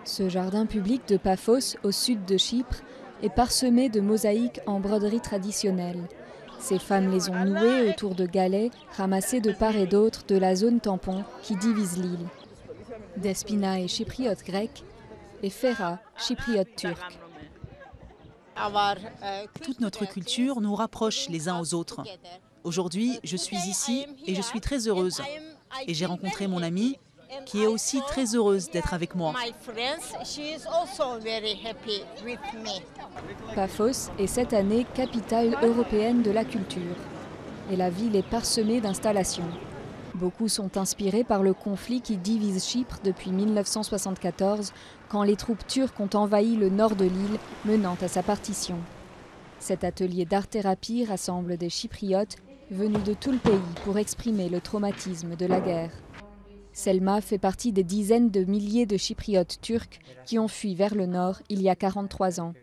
Ce jardin public de Paphos, au sud de Chypre, est parsemé de mosaïques en broderie traditionnelle. Ces femmes les ont nouées autour de galets ramassés de part et d'autre de la zone tampon qui divise l'île. Despina est chypriote grecque et Ferra, chypriote turque. Toute notre culture nous rapproche les uns aux autres. Aujourd'hui, je suis ici et je suis très heureuse. Et j'ai rencontré mon amie qui est aussi très heureuse d'être avec moi. Paphos est cette année capitale européenne de la culture. Et la ville est parsemée d'installations. Beaucoup sont inspirés par le conflit qui divise Chypre depuis 1974, quand les troupes turques ont envahi le nord de l'île, menant à sa partition. Cet atelier d'art-thérapie rassemble des Chypriotes venus de tout le pays pour exprimer le traumatisme de la guerre. Selma fait partie des dizaines de milliers de Chypriotes turcs qui ont fui vers le nord il y a 43 ans.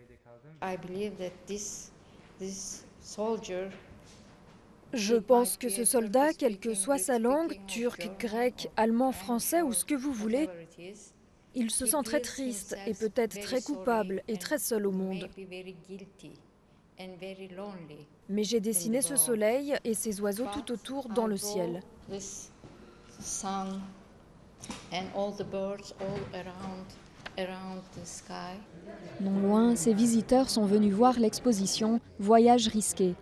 Je pense que ce soldat, quelle que soit sa langue, turc, grec, allemand, français ou ce que vous voulez, il se sent très triste et peut-être très coupable et très seul au monde. Mais j'ai dessiné ce soleil et ces oiseaux tout autour dans le ciel. Non loin, ces visiteurs sont venus voir l'exposition « Voyage risqué ».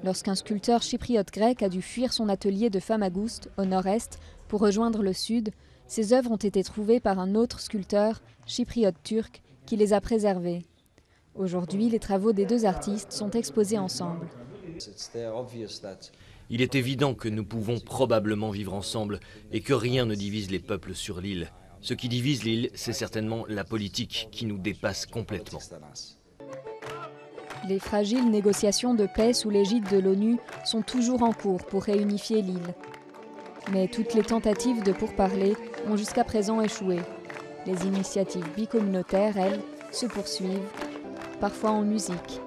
Lorsqu'un sculpteur chypriote grec a dû fuir son atelier de Famagoust, au nord-est, pour rejoindre le sud, ses œuvres ont été trouvées par un autre sculpteur, chypriote turc, qui les a préservées. Aujourd'hui, les travaux des deux artistes sont exposés ensemble. Il est évident que nous pouvons probablement vivre ensemble et que rien ne divise les peuples sur l'île. Ce qui divise l'île, c'est certainement la politique qui nous dépasse complètement. Les fragiles négociations de paix sous l'égide de l'ONU sont toujours en cours pour réunifier l'île. Mais toutes les tentatives de pourparlers ont jusqu'à présent échoué. Les initiatives bicommunautaires, elles, se poursuivent, parfois en musique.